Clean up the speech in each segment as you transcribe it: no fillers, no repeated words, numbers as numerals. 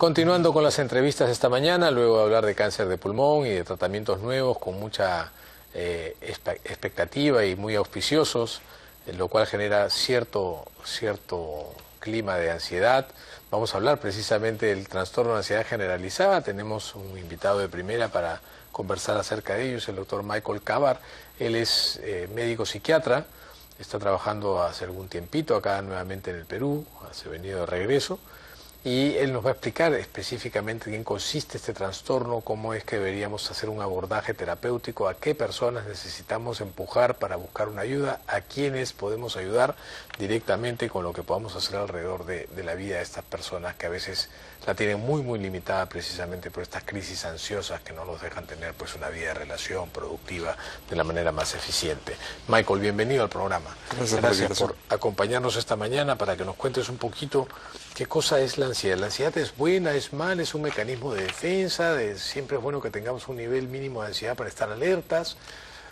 Continuando con las entrevistas esta mañana, luego de hablar de cáncer de pulmón y de tratamientos nuevos con mucha expectativa y muy auspiciosos, lo cual genera cierto clima de ansiedad. Vamos a hablar precisamente del trastorno de ansiedad generalizada. Tenemos un invitado de primera para conversar acerca de ello, es el doctor Michael Kavar. Él es médico psiquiatra, está trabajando hace algún tiempito acá nuevamente en el Perú, ha venido de regreso. Y él nos va a explicar específicamente en qué consiste este trastorno, cómo es que deberíamos hacer un abordaje terapéutico, a qué personas necesitamos empujar para buscar una ayuda, a quiénes podemos ayudar directamente con lo que podamos hacer alrededor de la vida de estas personas que a veces la tienen muy limitada precisamente por estas crisis ansiosas que no los dejan tener pues una vida de relación productiva de la manera más eficiente. Michael, bienvenido al programa. Gracias por acompañarnos esta mañana para que nos cuentes un poquito qué cosa es la ansiedad. ¿La ansiedad es buena, es mala, es un mecanismo de defensa? ¿Siempre es bueno que tengamos un nivel mínimo de ansiedad para estar alertas?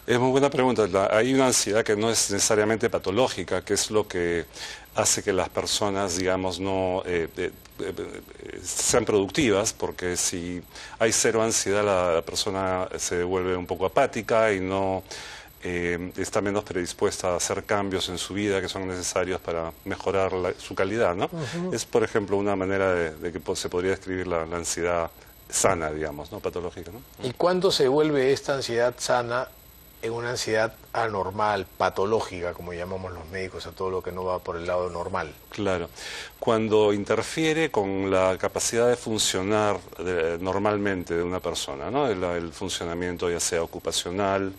Es muy buena pregunta. Hay una ansiedad que no es necesariamente patológica, que es lo que hace que las personas, digamos, no sean productivas, porque si hay cero ansiedad, la persona se vuelve un poco apática y no está menos predispuesta a hacer cambios en su vida que son necesarios para mejorar su calidad, ¿no? Es, por ejemplo, una manera de que se podría describir la ansiedad sana, digamos, no patológica, ¿no? ¿Y cuándo se vuelve esta ansiedad sana en una ansiedad anormal, patológica, como llamamos los médicos, a todo lo que no va por el lado normal? Claro, cuando interfiere con la capacidad de funcionar normalmente de una persona, ¿no? El funcionamiento ya sea ocupacional,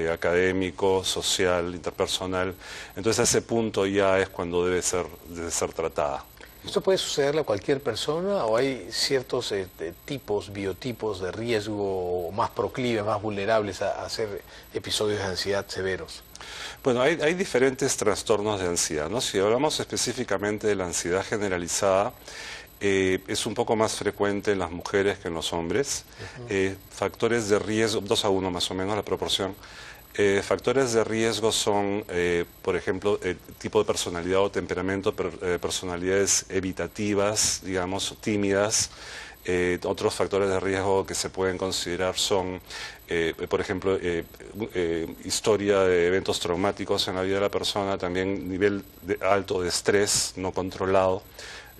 académico, social, interpersonal. Entonces a ese punto ya es cuando debe ser tratada. ¿Esto puede sucederle a cualquier persona o hay ciertos biotipos de riesgo más proclives, más vulnerables a hacer episodios de ansiedad severos? Bueno, hay diferentes trastornos de ansiedad, ¿no? Si hablamos específicamente de la ansiedad generalizada, es un poco más frecuente en las mujeres que en los hombres. Factores de riesgo, 2-1 más o menos la proporción. Factores de riesgo son, por ejemplo, tipo de personalidad o temperamento, personalidades evitativas, digamos, tímidas. Otros factores de riesgo que se pueden considerar son, por ejemplo, historia de eventos traumáticos en la vida de la persona, también nivel alto de estrés no controlado.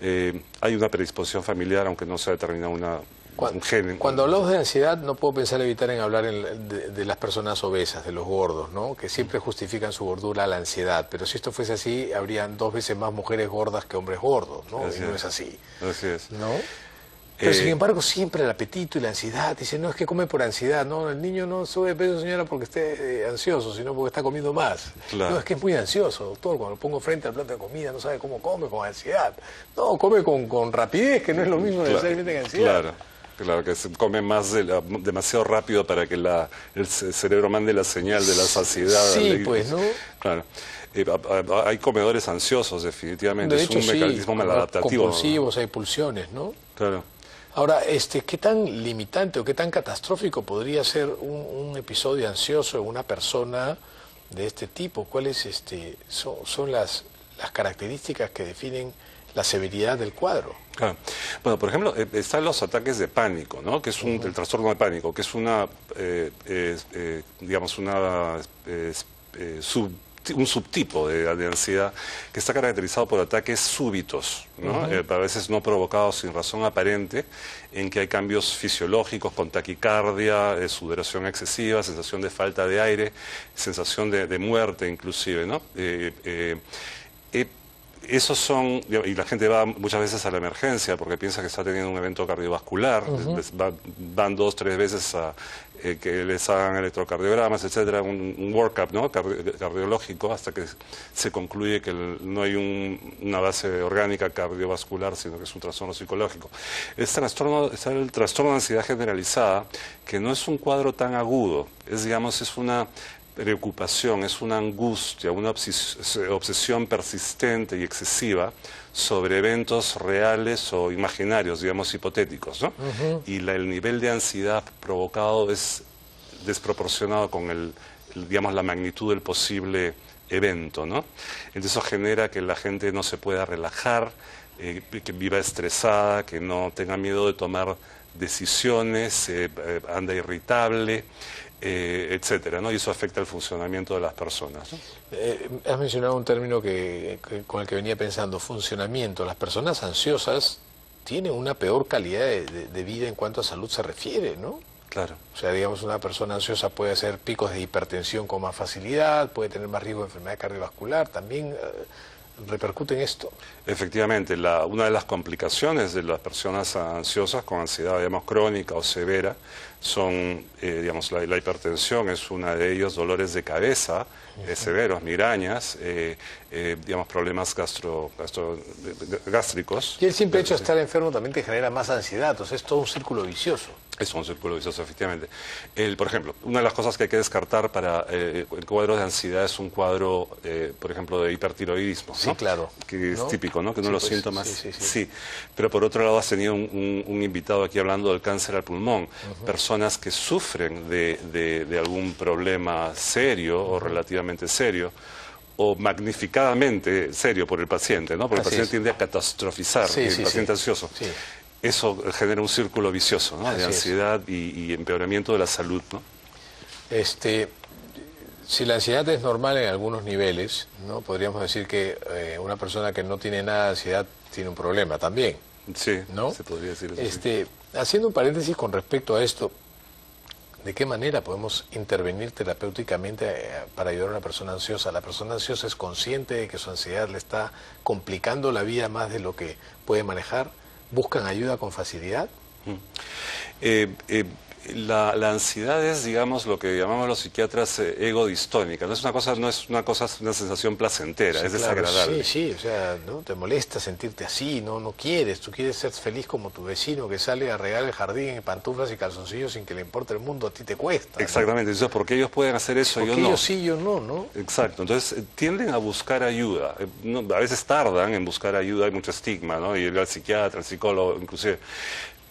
Hay una predisposición familiar, aunque no se ha determinado un gen. Cuando hablamos de ansiedad, no puedo evitar hablar de las personas obesas, de los gordos, ¿no? Que siempre justifican su gordura a la ansiedad, pero si esto fuese así, habrían 2 veces más mujeres gordas que hombres gordos, ¿no? Y no es así. Así es. ¿No? Pero sin embargo, siempre el apetito y la ansiedad, dicen, no, es que come por ansiedad, no, el niño no sube de peso, señora, porque esté ansioso, sino porque está comiendo más. Claro. No, es que es muy ansioso, doctor, cuando lo pongo frente al plato de comida, no sabe cómo come, con ansiedad. No, come con rapidez, que no es lo mismo necesariamente que ansiedad. Claro, que se come más demasiado rápido para que el cerebro mande la señal de la saciedad. Sí, pues, ¿no? Claro. Hay comedores ansiosos, definitivamente. De hecho, es un mecanismo maladaptativo. Compulsivos, hay pulsiones, ¿no? Claro. Ahora, ¿qué tan limitante o qué tan catastrófico podría ser un episodio ansioso en una persona de este tipo? ¿Cuáles son las características que definen la severidad del cuadro? Claro. Bueno, por ejemplo, están los ataques de pánico, ¿no? Que es el trastorno de pánico, que es digamos, un subtipo de ansiedad que está caracterizado por ataques súbitos, ¿no? A veces no provocados sin razón aparente, en que hay cambios fisiológicos con taquicardia, sudoración excesiva, sensación de falta de aire, sensación de muerte inclusive, ¿no? Esos son, y la gente va muchas veces a la emergencia porque piensa que está teniendo un evento cardiovascular, van 2-3 veces a que les hagan electrocardiogramas, etcétera, un workup, ¿no? Cardiológico, hasta que se concluye que no hay una base orgánica cardiovascular, sino que es un trastorno psicológico. Está el trastorno de ansiedad generalizada, que no es un cuadro tan agudo, digamos, es una preocupación, es una angustia, una obsesión persistente y excesiva sobre eventos reales o imaginarios, digamos, hipotéticos, ¿no? Y el nivel de ansiedad provocado es desproporcionado con digamos, la magnitud del posible evento, ¿no? Entonces eso genera que la gente no se pueda relajar, que viva estresada, que no tenga miedo de tomar decisiones, anda irritable, etcétera, ¿no? Y eso afecta el funcionamiento de las personas, ¿no? Has mencionado un término con el que venía pensando, funcionamiento. Las personas ansiosas tienen una peor calidad de vida en cuanto a salud se refiere, ¿no? Claro. O sea, digamos, una persona ansiosa puede hacer picos de hipertensión con más facilidad, puede tener más riesgo de enfermedad cardiovascular, también repercute en esto. Efectivamente, una de las complicaciones de las personas ansiosas con ansiedad, digamos, crónica o severa, son, digamos, la hipertensión es una de ellos, dolores de cabeza severos, migrañas, digamos, problemas gástricos. Y el simple hecho de estar enfermo también te genera más ansiedad, entonces es todo un círculo vicioso. Es un círculo vicioso, efectivamente. Por ejemplo, una de las cosas que hay que descartar para el cuadro de ansiedad es un cuadro, por ejemplo, de hipertiroidismo, ¿no? Sí, claro. Que es ¿no? típico, ¿no? Que uno Sí, de los pues, síntomas. sí. Pero por otro lado has tenido un invitado aquí hablando del cáncer al pulmón. Personas que sufren de algún problema serio o relativamente serio, o magnificadamente serio por el paciente, ¿no? Porque el paciente tiende a catastrofizar, el paciente ansioso. Sí. Eso genera un círculo vicioso, ¿no? De ansiedad y empeoramiento de la salud, ¿no? Si la ansiedad es normal en algunos niveles, ¿no? Podríamos decir que una persona que no tiene nada de ansiedad tiene un problema también. Sí, ¿no? se podría decir eso. Haciendo un paréntesis con respecto a esto, ¿de qué manera podemos intervenir terapéuticamente para ayudar a una persona ansiosa? ¿La persona ansiosa es consciente de que su ansiedad le está complicando la vida más de lo que puede manejar? ¿Buscan ayuda con facilidad? La ansiedad es, digamos, lo que llamamos los psiquiatras ego distónica. No es una sensación placentera, Sí, es claro, desagradable. Sí, o sea, ¿no? Te molesta sentirte así, no quieres, tú quieres ser feliz como tu vecino que sale a regar el jardín en pantuflas y calzoncillos sin que le importe el mundo, a ti te cuesta, ¿no? Exactamente, entonces, ¿por qué ellos pueden hacer eso y yo no? Porque ellos sí, yo no, ¿no? Exacto, entonces tienden a buscar ayuda. A veces tardan en buscar ayuda, hay mucho estigma, ¿no? Y ir al psiquiatra, al psicólogo, inclusive.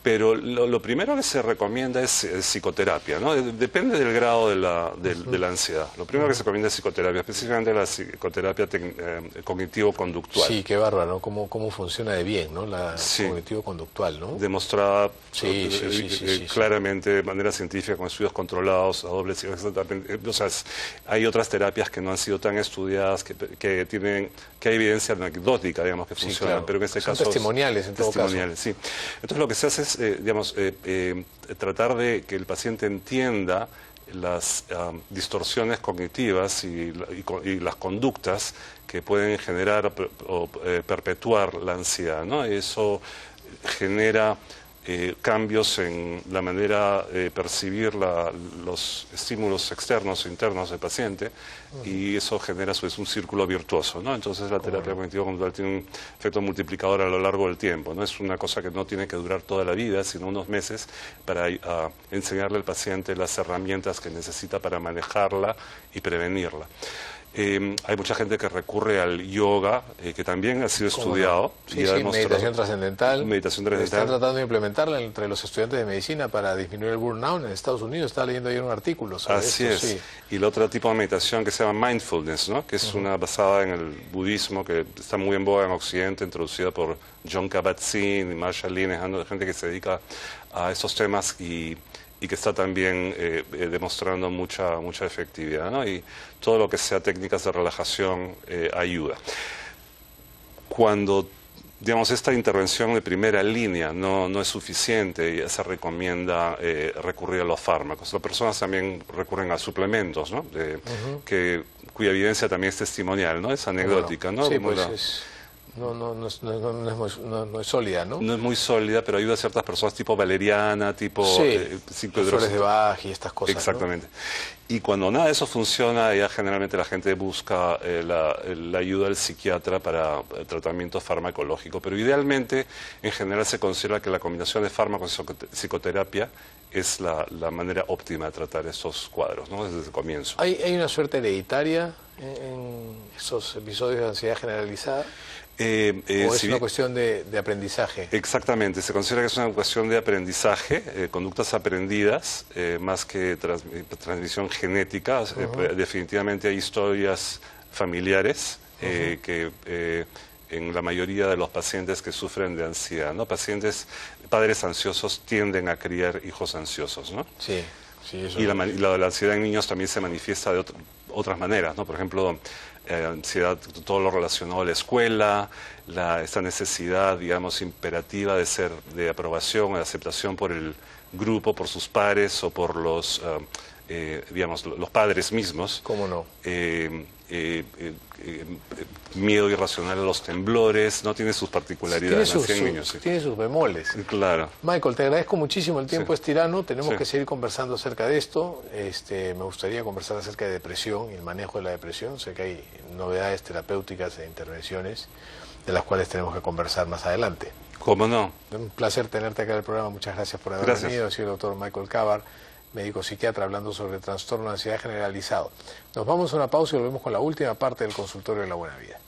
Pero lo primero que se recomienda es psicoterapia, ¿no? Depende del grado de la ansiedad. Lo primero que se recomienda es psicoterapia, específicamente la psicoterapia cognitivo-conductual. Sí, qué bárbaro, ¿no? Cómo funciona de bien, ¿no? La cognitivo-conductual, ¿no? Demostrada Sí. claramente de manera científica con estudios controlados, a doble ciego, o sea, hay otras terapias que no han sido tan estudiadas, que hay evidencia anecdótica, digamos, que funcionan, claro. pero en este Son caso... testimoniales, en todo caso. Sí. Entonces lo que se hace es, digamos, tratar de que el paciente entienda las distorsiones cognitivas y las conductas que pueden generar o perpetuar la ansiedad, ¿no? Eso genera cambios en la manera de percibir los estímulos externos e internos del paciente, y eso genera un círculo virtuoso, ¿no? Entonces la terapia cognitivo-conductual tiene un efecto multiplicador a lo largo del tiempo, no es una cosa que no tiene que durar toda la vida, sino unos meses para enseñarle al paciente las herramientas que necesita para manejarla y prevenirla. Hay mucha gente que recurre al yoga, que también ha sido estudiado. Sí, meditación trascendental. Meditación trascendental. Están tratando de implementarla entre los estudiantes de medicina para disminuir el burnout en Estados Unidos. Estaba leyendo ayer un artículo sobre Así esto. es. Sí. Y el otro tipo de meditación que se llama mindfulness, ¿no? Que es una basada en el budismo, que está muy en boga en Occidente, introducida por Jon Kabat-Zinn y Marshall Linehan, gente que se dedica a esos temas y que está también demostrando mucha efectividad, ¿no? Y todo lo que sea técnicas de relajación ayuda. Cuando, digamos, esta intervención de primera línea no es suficiente, ya se recomienda recurrir a los fármacos. Las personas también recurren a suplementos, ¿no? Cuya evidencia también es testimonial, ¿no? Es anecdótica, ¿no? Sí, pues no es sólida, ¿no? No es muy sólida, pero ayuda a ciertas personas tipo valeriana, tipo flores de Bach y estas cosas. Exactamente. ¿No? Y cuando nada de eso funciona, ya generalmente la gente busca la ayuda del psiquiatra para tratamiento farmacológico. Pero idealmente, en general, se considera que la combinación de fármacos y psicoterapia es la manera óptima de tratar esos cuadros, ¿no? Desde el comienzo. ¿Hay una suerte hereditaria en esos episodios de ansiedad generalizada? ¿O es una cuestión de aprendizaje? Exactamente, se considera que es una cuestión de aprendizaje, conductas aprendidas, más que transmisión genética. Definitivamente hay historias familiares que en la mayoría de los pacientes que sufren de ansiedad, ¿no? Padres ansiosos tienden a criar hijos ansiosos, ¿no? Sí, sí, eso y la ansiedad en niños también se manifiesta de otras maneras, ¿no? Por ejemplo, ansiedad, todo lo relacionado a la escuela, esta necesidad, digamos, imperativa de aprobación, de aceptación por el grupo, por sus pares o por los, digamos, los padres mismos. ¿Cómo no? Miedo irracional a los temblores, ¿no? Tiene sus particularidades. Tiene sus bemoles. Claro. Michael, te agradezco muchísimo, el tiempo Sí. es tirano, tenemos Sí. que seguir conversando acerca de esto. Me gustaría conversar acerca de depresión y el manejo de la depresión. Sé que hay novedades terapéuticas e intervenciones de las cuales tenemos que conversar más adelante. ¿Cómo no? Un placer tenerte acá en el programa, muchas gracias por haber Gracias. venido. Soy el doctor Michael Cabar, médico psiquiatra, hablando sobre el trastorno de ansiedad generalizado. Nos vamos a una pausa y volvemos con la última parte del consultorio de la buena vida.